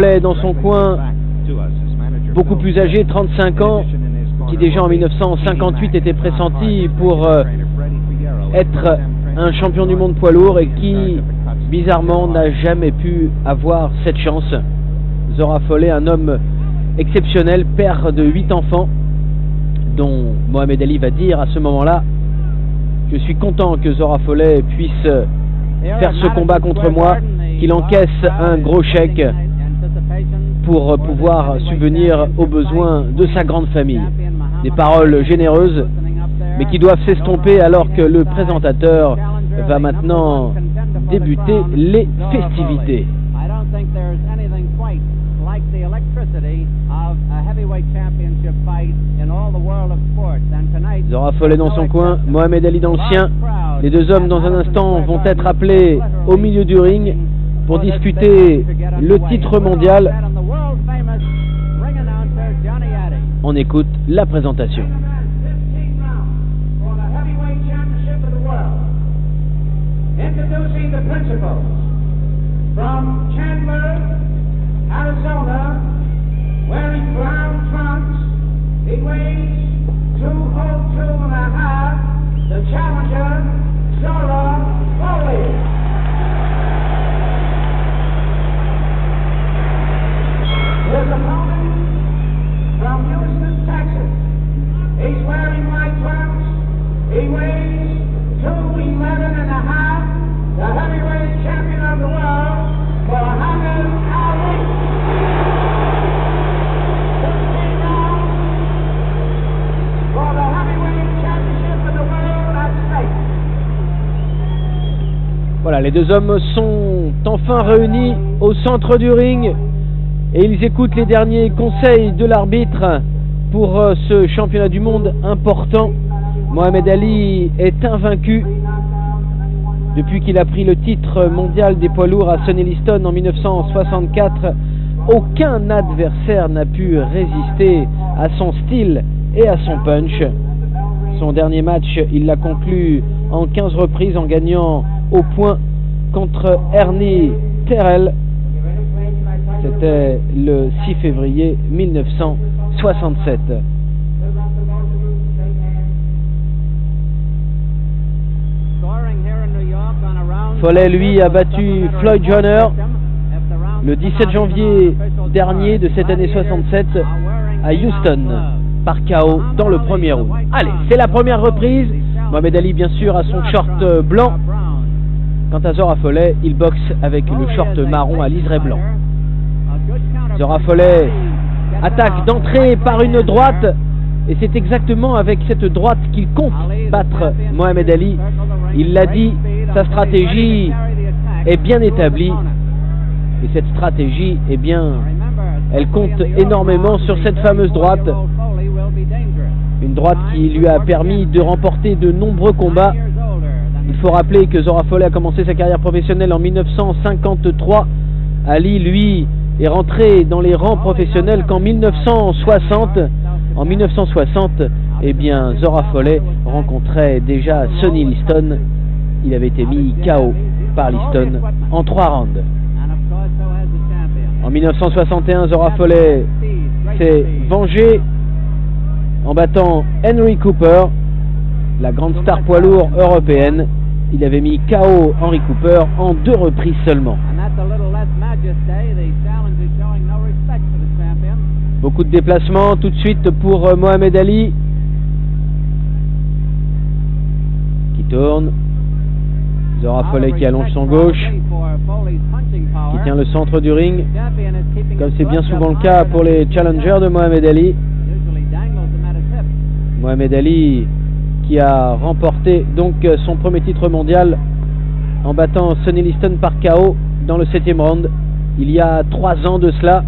Dans son coin, beaucoup plus âgé, 35 ans, qui déjà en 1958 était pressenti pour être un champion du monde poids lourd et qui, bizarrement, n'a jamais pu avoir cette chance. Zora Folley, un homme exceptionnel, père de 8 enfants, dont Mohamed Ali va dire à ce moment-là: je suis content que Zora Folley puisse faire ce combat contre moi, qu'il encaisse un gros chèque pour pouvoir subvenir aux besoins de sa grande famille. Des paroles généreuses, mais qui doivent s'estomper alors que le présentateur va maintenant débuter les festivités. Zora Folley dans son coin, Mohamed Ali dans le sien. Les deux hommes dans un instant vont être appelés au milieu du ring pour disputer le titre mondial. On écoute la présentation. Introducing the principals from Chandler, Arizona, wearing brown trunks. He weighs 202.5. The challenger, Zora Folley. His opponent from Houston, Texas. He's wearing white trunks. He weighs 211.5. The heavyweight champion of the world, Muhammad Ali. For the heavyweight championship of the world at stake. Voilà, les deux hommes sont enfin réunis au centre du ring et ils écoutent les derniers conseils de l'arbitre pour ce championnat du monde important. Mohamed Ali est invaincu depuis qu'il a pris le titre mondial des poids lourds à Sonny Liston en 1964. Aucun adversaire n'a pu résister à son style et à son punch. Son dernier match, il l'a conclu en 15 reprises en gagnant au point contre Ernie Terrell. C'était le 6 février 1967. Folley, lui, a battu Floyd Joyner le 17 janvier dernier de cette année 67 à Houston par KO dans le premier round. Allez, c'est la première reprise. Mohamed Ali, bien sûr, a son short blanc. Quant à Zora Folley, il boxe avec le short marron à liseré blanc. Zora Folley attaque d'entrée par une droite, et c'est exactement avec cette droite qu'il compte battre Mohamed Ali. Il l'a dit, sa stratégie est bien établie, et cette stratégie, eh bien, elle compte énormément sur cette fameuse droite. Une droite qui lui a permis de remporter de nombreux combats. Il faut rappeler que Zora Folley a commencé sa carrière professionnelle en 1953. Ali, lui, est rentré dans les rangs professionnels qu'en 1960. En 1960, eh bien, Zora Folley rencontrait déjà Sonny Liston. Il avait été mis KO par Liston en 3 rounds. En 1961, Zora Folley s'est vengé en battant Henry Cooper, la grande star poids lourd européenne. Il avait mis KO Henry Cooper en 2 reprises seulement. Beaucoup de déplacements tout de suite pour Mohamed Ali, qui tourne. Zora Folley qui allonge son gauche, qui tient le centre du ring, comme c'est bien souvent le cas pour les challengers de Mohamed Ali. Mohamed Ali qui a remporté donc son premier titre mondial en battant Sonny Liston par KO dans le 7e round, il y a 3 ans de cela.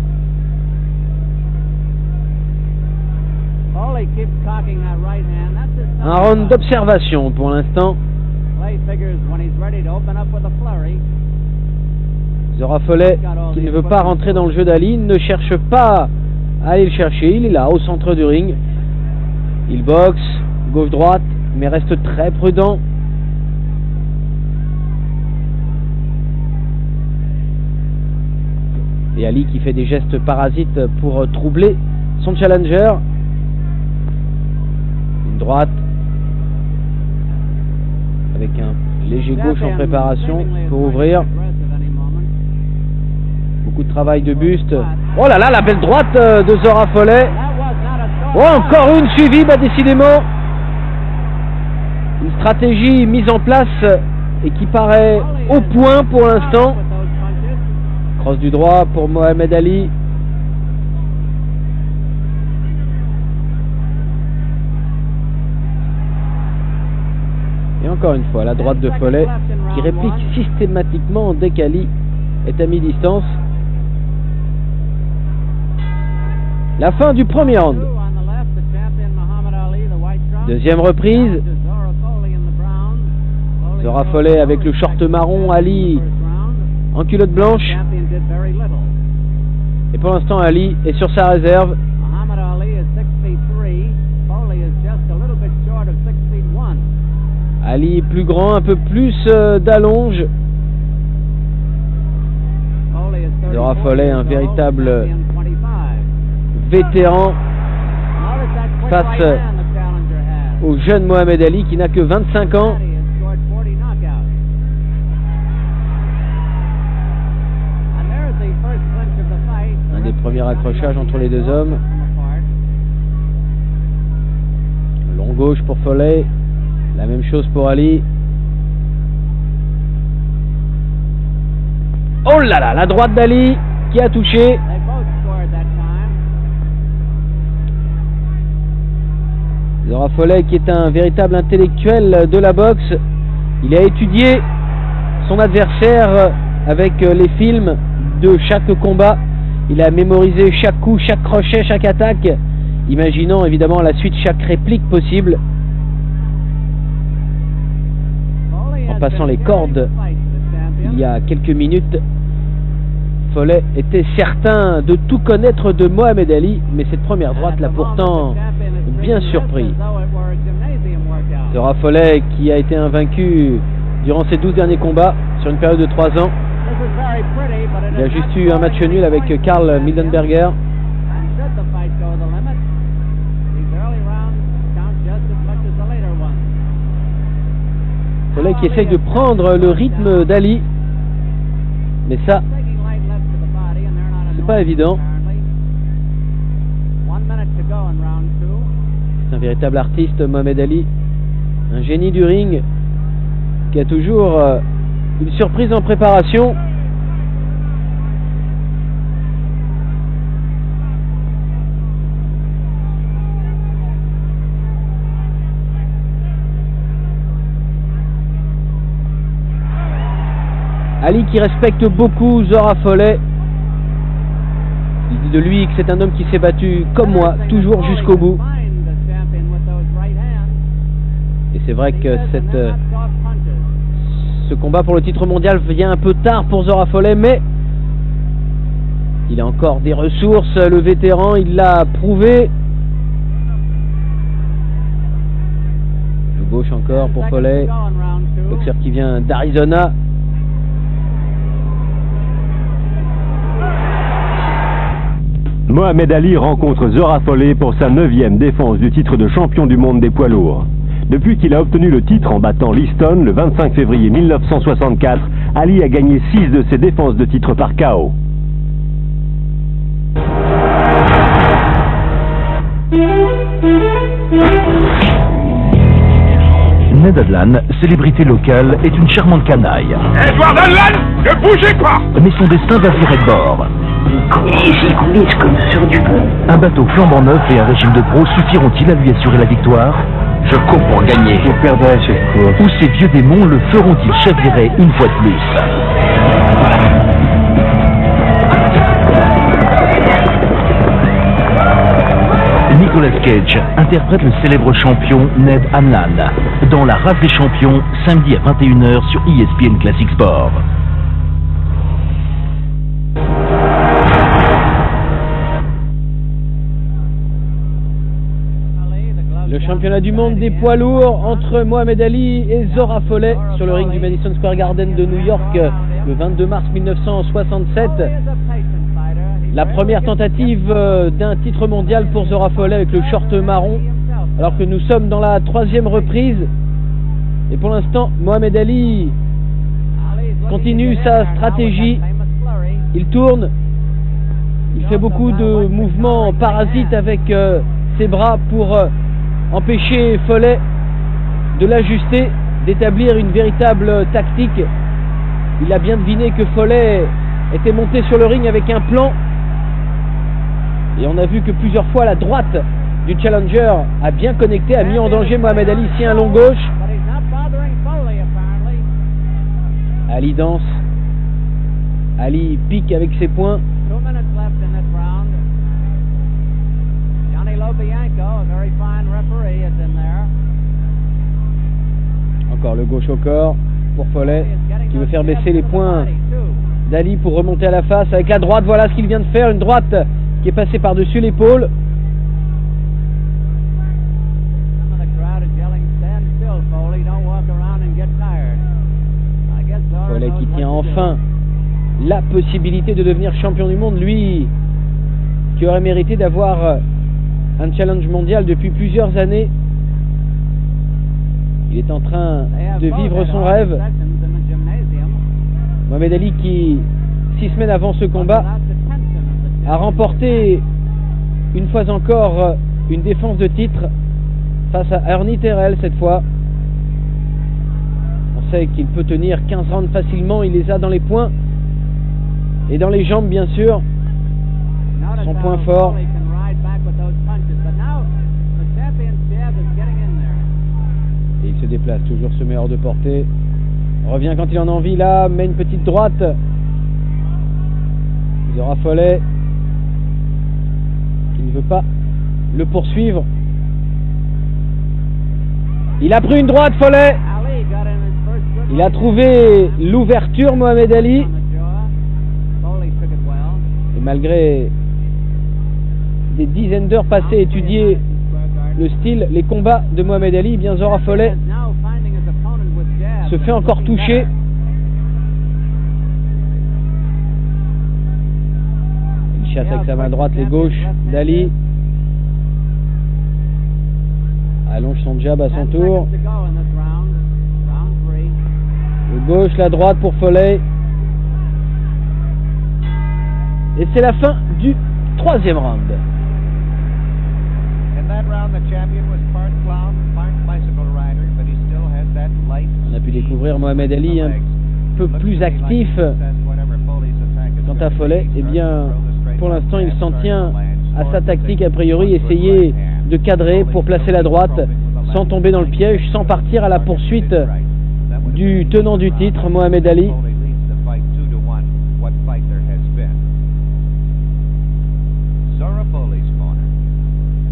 Un round d'observation pour l'instant. Zora Folley, qui ne veut pas rentrer dans le jeu d'Ali, ne cherche pas à aller le chercher. Il est là, au centre du ring. Il boxe, gauche-droite, mais reste très prudent. Et Ali qui fait des gestes parasites pour troubler son challenger. Une droite avec un léger gauche en préparation pour ouvrir. Beaucoup de travail de buste. Oh là là, la belle droite de Zora Folley. Oh, encore une suivie, bah décidément. Une stratégie mise en place et qui paraît au point pour l'instant. Crosse du droit pour Mohamed Ali. Et encore une fois, la droite de Folley qui réplique systématiquement dès qu'Ali est à mi-distance. La fin du premier round. Deuxième reprise. Zora Folley avec le short marron, Ali en culotte blanche. Et pour l'instant, Ali est sur sa réserve. Ali est plus grand, un peu plus d'allonge. Zora Folley, un véritable vétéran face au jeune Mohamed Ali qui n'a que 25 ans. Un des premiers accrochages entre les deux hommes. Long gauche pour Folley. La même chose pour Ali. Oh là là, la droite d'Ali qui a touché. Zora Folley qui est un véritable intellectuel de la boxe. Il a étudié son adversaire avec les films de chaque combat. Il a mémorisé chaque coup, chaque crochet, chaque attaque, imaginant évidemment à la suite chaque réplique possible. En passant les cordes il y a quelques minutes, Folley était certain de tout connaître de Mohamed Ali, mais cette première droite l'a pourtant bien surpris. Zora Folley qui a été invaincu durant ses 12 derniers combats sur une période de 3 ans. Il a juste eu un match nul avec Karl Mildenberger. Folley qui essaye de prendre le rythme d'Ali, mais ça, c'est pas évident. C'est un véritable artiste, Mohamed Ali, un génie du ring qui a toujours une surprise en préparation. Ali qui respecte beaucoup Zora Folley. Il dit de lui que c'est un homme qui s'est battu comme moi, toujours jusqu'au bout. Et c'est vrai que ce combat pour le titre mondial vient un peu tard pour Zora Folley, mais il a encore des ressources, le vétéran, il l'a prouvé. Le gauche encore pour Folley, boxeur qui vient d'Arizona. Mohamed Ali rencontre Zora Folley pour sa 9e défense du titre de champion du monde des poids lourds. Depuis qu'il a obtenu le titre en battant Liston le 25 février 1964, Ali a gagné 6 de ses défenses de titre par KO. Ned Adlan, célébrité locale, est une charmante canaille. Edward Adlan, ne bougez pas! Mais son destin va virer de bord. Il coulisse comme sur du pont. Un bateau flambant neuf et un régime de pros suffiront-ils à lui assurer la victoire? Je cours pour gagner. Vous perdrez cette course. Ou ces vieux démons le feront-ils chavirer une fois de plus? Nicolas Cage interprète le célèbre champion Ned Adlan dans La Race des champions, samedi à 21h sur ESPN Classic Sport. Le championnat du monde des poids lourds entre Mohamed Ali et Zora Folley sur le ring du Madison Square Garden de New York le 22 mars 1967. La première tentative d'un titre mondial pour Zora Folley avec le short marron, alors que nous sommes dans la 3e reprise. Et pour l'instant, Mohamed Ali continue sa stratégie. Il tourne, il fait beaucoup de mouvements parasites avec ses bras pour empêcher Folley de l'ajuster, d'établir une véritable tactique. Il a bien deviné que Folley était monté sur le ring avec un plan. Et on a vu que plusieurs fois la droite du challenger a bien connecté, a mis en danger Mohamed Ali. Ici un long gauche. Ali danse. Ali pique avec ses poings. Encore le gauche au corps pour Folley qui veut faire baisser les poings d'Ali pour remonter à la face avec la droite. Voilà ce qu'il vient de faire, une droite qui est passée par-dessus l'épaule. Folley qui tient enfin la possibilité de devenir champion du monde, lui qui aurait mérité d'avoir un challenge mondial depuis plusieurs années. Il est en train de vivre son rêve. Mohamed Ali qui, 6 semaines avant ce combat, a remporté une fois encore une défense de titre face à Ernie Terrell cette fois. On sait qu'il peut tenir 15 rounds facilement, il les a dans les poings et dans les jambes bien sûr. Son point fort. Et il se déplace, toujours se met hors de portée. Revient quand il en a envie là, met une petite droite. Zora Folley qui ne veut pas le poursuivre. Il a pris une droite, Folley. Il a trouvé l'ouverture, Mohamed Ali. Et malgré des dizaines d'heures passées à étudier le style, les combats de Mohamed Ali, bien Zora Folley se fait encore toucher. Il chasse avec sa main droite les gauches d'Ali. Allonge son jab à son tour. Le gauche, la droite pour Folley. Et c'est la fin du 3e round. On a pu découvrir Mohamed Ali un peu plus actif. Quant à Folley, eh bien, pour l'instant, il s'en tient à sa tactique, a priori, essayer de cadrer pour placer la droite, sans tomber dans le piège, sans partir à la poursuite du tenant du titre, Mohamed Ali. Zora Folley's corner.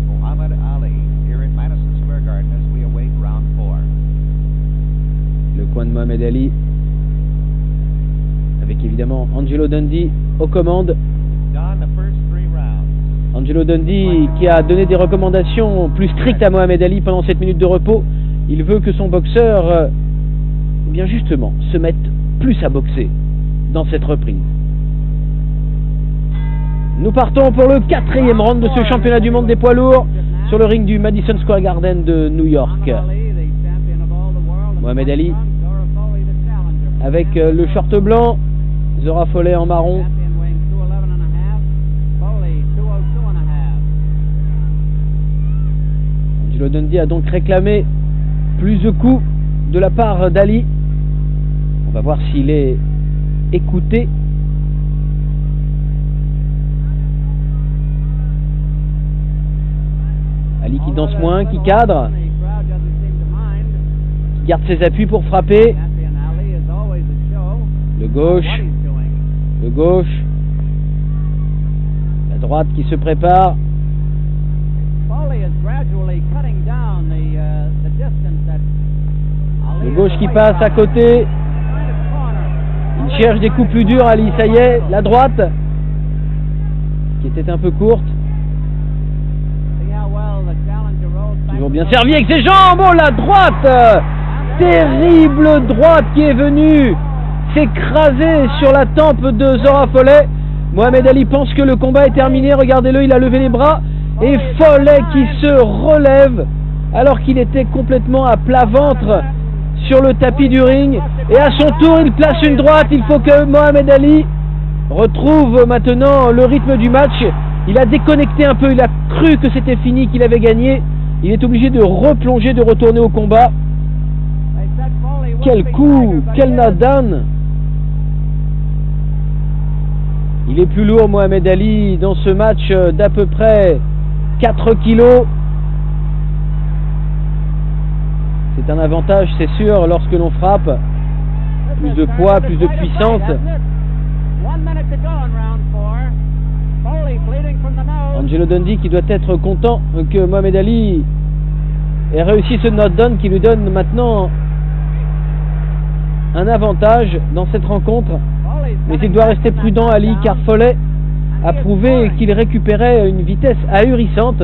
Muhammad Ali here in Madison Square Garden as we await round 4. Le coin de Mohamed Ali avec évidemment Angelo Dundee aux commandes. Angelo Dundee qui a donné des recommandations plus strictes à Mohamed Ali pendant 7 minutes de repos. Il veut que son boxeur eh bien justement se mette plus à boxer dans cette reprise. Nous partons pour le 4e round de ce championnat du monde des poids lourds sur le ring du Madison Square Garden de New York. Mohamed Ali avec le short blanc, Zora Folley en marron. Angelo Dundee a donc réclamé plus de coups de la part d'Ali. On va voir s'il est écouté. Ali qui danse moins, qui cadre, qui garde ses appuis pour frapper. Le gauche, la droite qui se prépare. Le gauche qui passe à côté. Il cherche des coups plus durs, Ali. Ça y est, la droite qui était un peu courte. Toujours bien servi avec ses jambes. Oh, la droite, terrible droite qui est venue s'écraser sur la tempe de Zora Folley. Mohamed Ali pense que le combat est terminé. Regardez-le, il a levé les bras. Et Foley qui se relève alors qu'il était complètement à plat ventre sur le tapis du ring. Et à son tour, il place une droite. Il faut que Mohamed Ali retrouve maintenant le rythme du match. Il a déconnecté un peu. Il a cru que c'était fini, qu'il avait gagné. Il est obligé de replonger, de retourner au combat. Quel coup, quel knockdown. Il est plus lourd, Mohamed Ali, dans ce match d'à peu près 4 kilos. C'est un avantage, c'est sûr, lorsque l'on frappe. Plus de poids, plus de puissance. Angelo Dundee qui doit être content que Mohamed Ali ait réussi ce knockdown qui lui donne maintenant un avantage dans cette rencontre. Mais il doit rester prudent, Ali, car Foley a prouvé qu'il récupérait une vitesse ahurissante.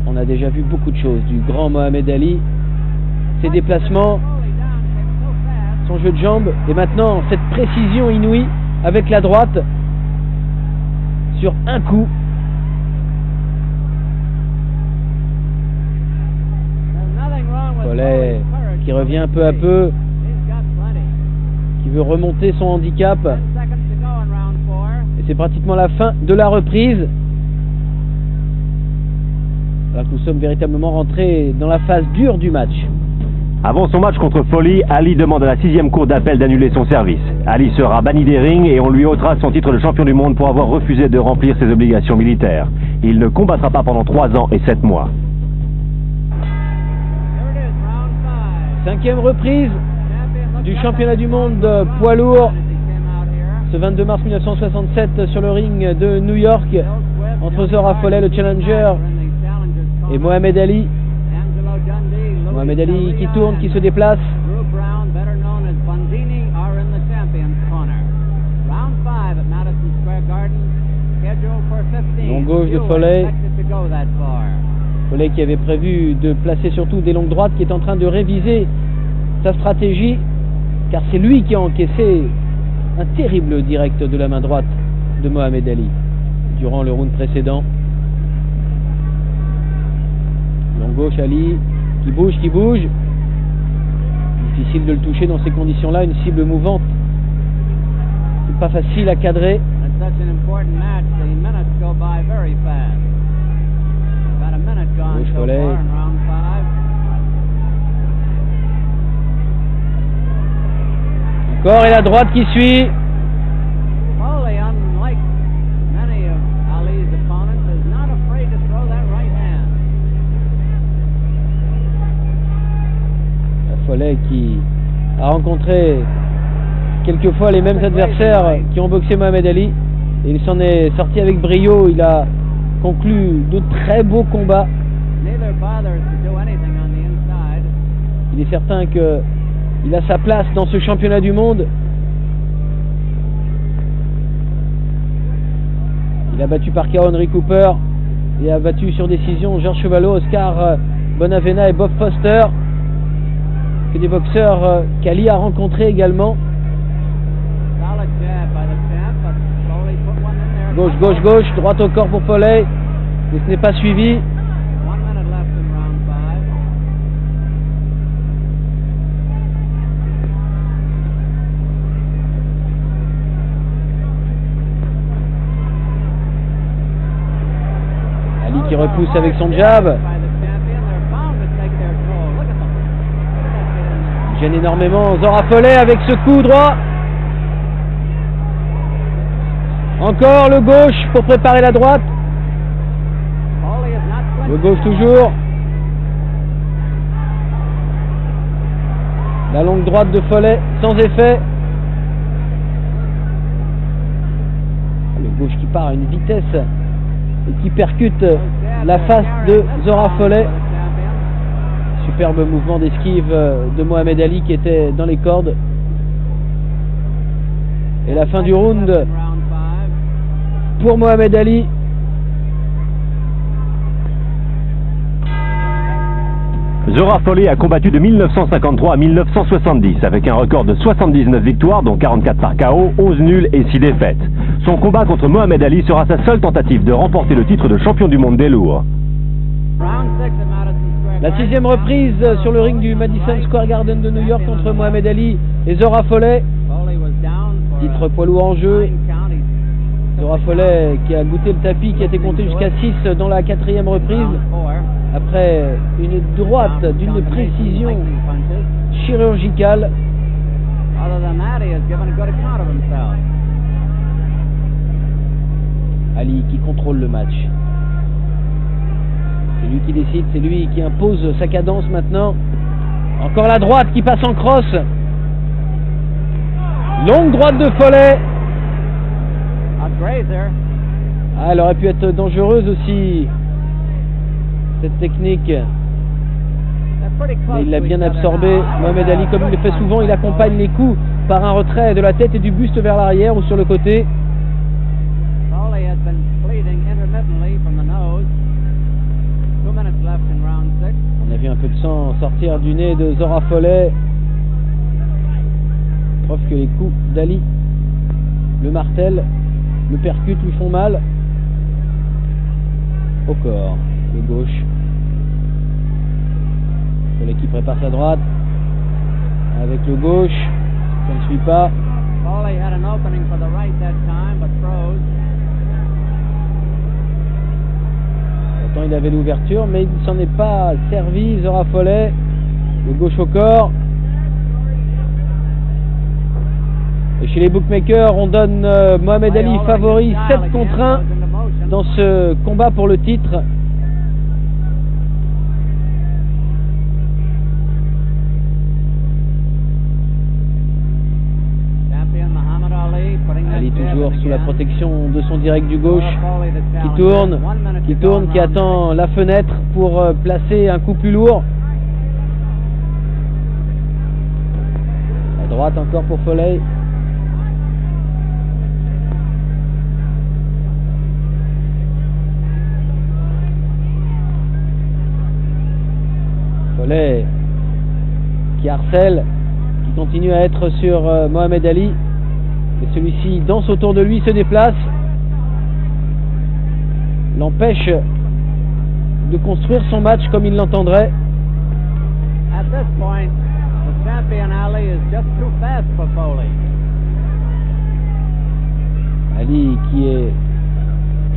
On a déjà vu beaucoup de choses du grand Mohamed Ali. Ses déplacements, son jeu de jambes, et maintenant cette précision inouïe avec la droite sur un coup. Foley qui revient peu à peu, qui veut remonter son handicap, et c'est pratiquement la fin de la reprise. Alors que nous sommes véritablement rentrés dans la phase dure du match. Avant son match contre Foley, Ali demande à la 6e cour d'appel d'annuler son service. Ali sera banni des rings et on lui ôtera son titre de champion du monde pour avoir refusé de remplir ses obligations militaires. Il ne combattra pas pendant 3 ans et 7 mois. 5e reprise du championnat du monde poids lourd, ce 22 mars 1967 sur le ring de New York, entre Zora Foley, le challenger, et Mohamed Ali. Mohamed Ali qui tourne, qui se déplace. Long gauche de Foley. Foley qui avait prévu de placer surtout des longues droites, qui est en train de réviser sa stratégie, car c'est lui qui a encaissé un terrible direct de la main droite de Mohamed Ali durant le round précédent. Long gauche, Ali qui bouge. Difficile de le toucher dans ces conditions-là, une cible mouvante. C'est pas facile à cadrer. Gauche Foley. Encore, et la droite qui suit. Foley qui a rencontré quelquefois les mêmes adversaires qui ont boxé Mohamed Ali, et il s'en est sorti avec brio. Il a conclu de très beaux combats. Il est certain qu'il a sa place dans ce championnat du monde. Il a battu par KO Henry Cooper et a battu sur décision Georges Chevallot, Oscar Bonavena et Bob Foster, que des boxeurs qu'Ali a rencontrés également. Gauche, droite au corps pour Foley, mais ce n'est pas suivi. Ali qui repousse avec son jab. Il gêne énormément Zora Foley avec ce coup droit. Encore le gauche pour préparer la droite. Le gauche toujours. La longue droite de Foley sans effet. Le gauche qui part à une vitesse et qui percute la face de Zora Foley. Superbe mouvement d'esquive de Mohamed Ali qui était dans les cordes. Et la fin du round pour Mohamed Ali. Zora Folley a combattu de 1953 à 1970 avec un record de 79 victoires, dont 44 par KO, 11 nuls et 6 défaites. Son combat contre Mohamed Ali sera sa seule tentative de remporter le titre de champion du monde des lourds. La 6e reprise sur le ring du Madison Square Garden de New York entre Mohamed Ali et Zora Folley. Titre poids lourd en jeu. Zora Folley qui a goûté le tapis, qui a été compté jusqu'à 6 dans la 4e reprise. Après une droite d'une précision chirurgicale. Ali qui contrôle le match. C'est lui qui décide, c'est lui qui impose sa cadence maintenant. Encore la droite qui passe en cross. Longue droite de Folley. Ah, elle aurait pu être dangereuse aussi, cette technique. Mais il l'a bien absorbé. Mohamed Ali, comme il le fait souvent, il accompagne les coups par un retrait de la tête et du buste vers l'arrière ou sur le côté. On a vu un peu de sang sortir du nez de Zora Folley. Preuve que les coups d'Ali le martèlent, le percutent, lui font mal. Au corps, le gauche. Folley qui prépare sa droite. Avec le gauche, ça ne suit pas. Pourtant il avait l'ouverture, mais il ne s'en est pas servi. Zora Folley, le gauche au corps. Et chez les bookmakers, on donne Mohamed Ali favori 7 contre 1 dans ce combat pour le titre. Ali toujours sous la protection de son direct du gauche, qui tourne, qui attend la fenêtre pour placer un coup plus lourd. À droite encore pour Folley. Folley qui harcèle, qui continue à être sur Mohamed Ali. Et celui-ci danse autour de lui, se déplace, l'empêche de construire son match comme il l'entendrait. Ali qui est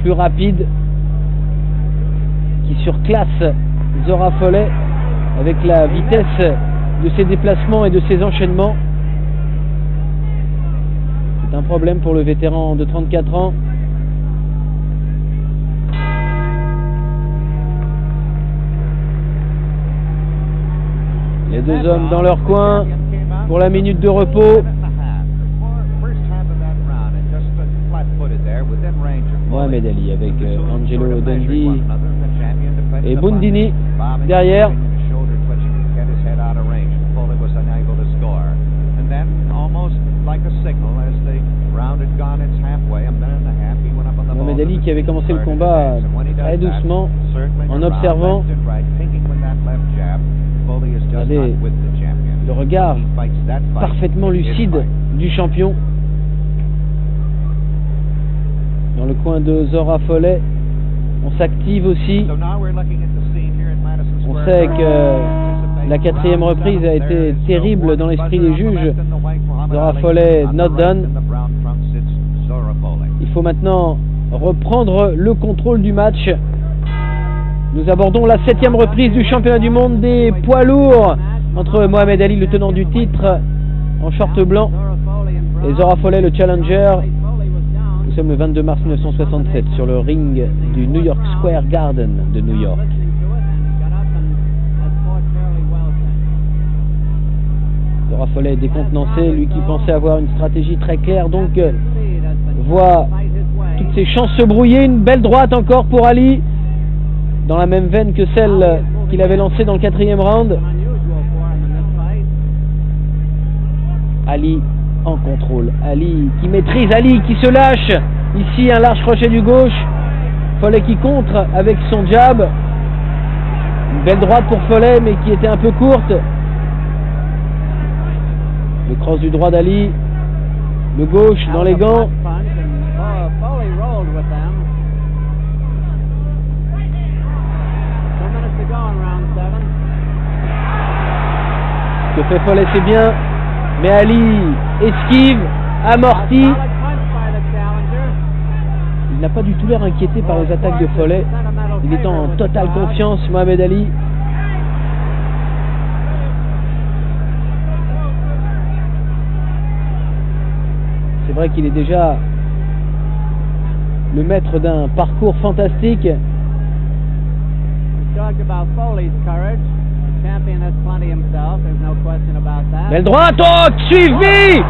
plus rapide, qui surclasse Zora Folley avec la vitesse de ses déplacements et de ses enchaînements. C'est un problème pour le vétéran de 34 ans. Les deux hommes dans leur coin pour la minute de repos. Mohamed Ali avec Angelo Dundee et Bundini derrière. Mohamed Ali qui avait commencé le combat très doucement en observant. Regardez le regard parfaitement lucide du champion. Dans le coin de Zora Folley, on s'active aussi. On sait que la 4e reprise a été terrible dans l'esprit des juges. Zora Folley not done. Il faut maintenant reprendre le contrôle du match. Nous abordons la 7e reprise du championnat du monde des poids lourds entre Mohamed Ali, le tenant du titre en short blanc, et Zora Folley, le challenger. Nous sommes le 22 mars 1967 sur le ring du New York Square Garden de New York. Zora Folley est décontenancé, lui qui pensait avoir une stratégie très claire, donc voit toutes ses chances se brouiller. Une belle droite encore pour Ali, dans la même veine que celle qu'il avait lancée dans le 4e round. Ali en contrôle, Ali qui maîtrise, Ali qui se lâche. Ici un large crochet du gauche. Folley qui contre avec son jab. Une belle droite pour Foley, mais qui était un peu courte. Le cross du droit d'Ali. Le gauche dans les gants. Ce que fait Foley, c'est bien. Mais Ali esquive, amorti. Il n'a pas du tout l'air inquiété par les attaques de Foley. Il est en totale confiance, Mohamed Ali. C'est vrai qu'il est déjà le maître d'un parcours fantastique. Belle droite, oh, suivi!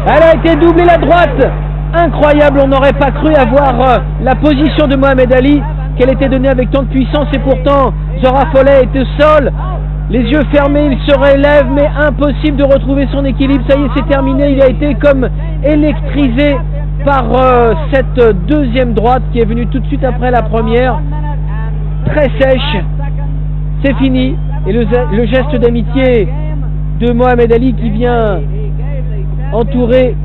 Elle a été doublée la droite. Incroyable, on n'aurait pas cru avoir la position de Mohamed Ali, qu'elle était donnée avec tant de puissance, et pourtant Zora Foley était au sol, les yeux fermés, il se relève, mais impossible de retrouver son équilibre. Ça y est, c'est terminé, il a été comme électrisé par cette deuxième droite qui est venue tout de suite après la première, très sèche. C'est fini, et le geste d'amitié de Mohamed Ali qui vient entourer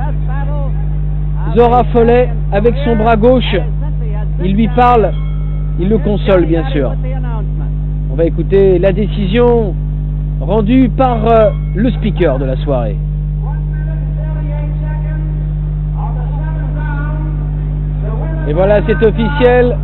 Zora Foley avec son bras gauche. Il lui parle, il le console bien sûr. On va écouter la décision rendue par le speaker de la soirée. Et voilà, c'est officiel.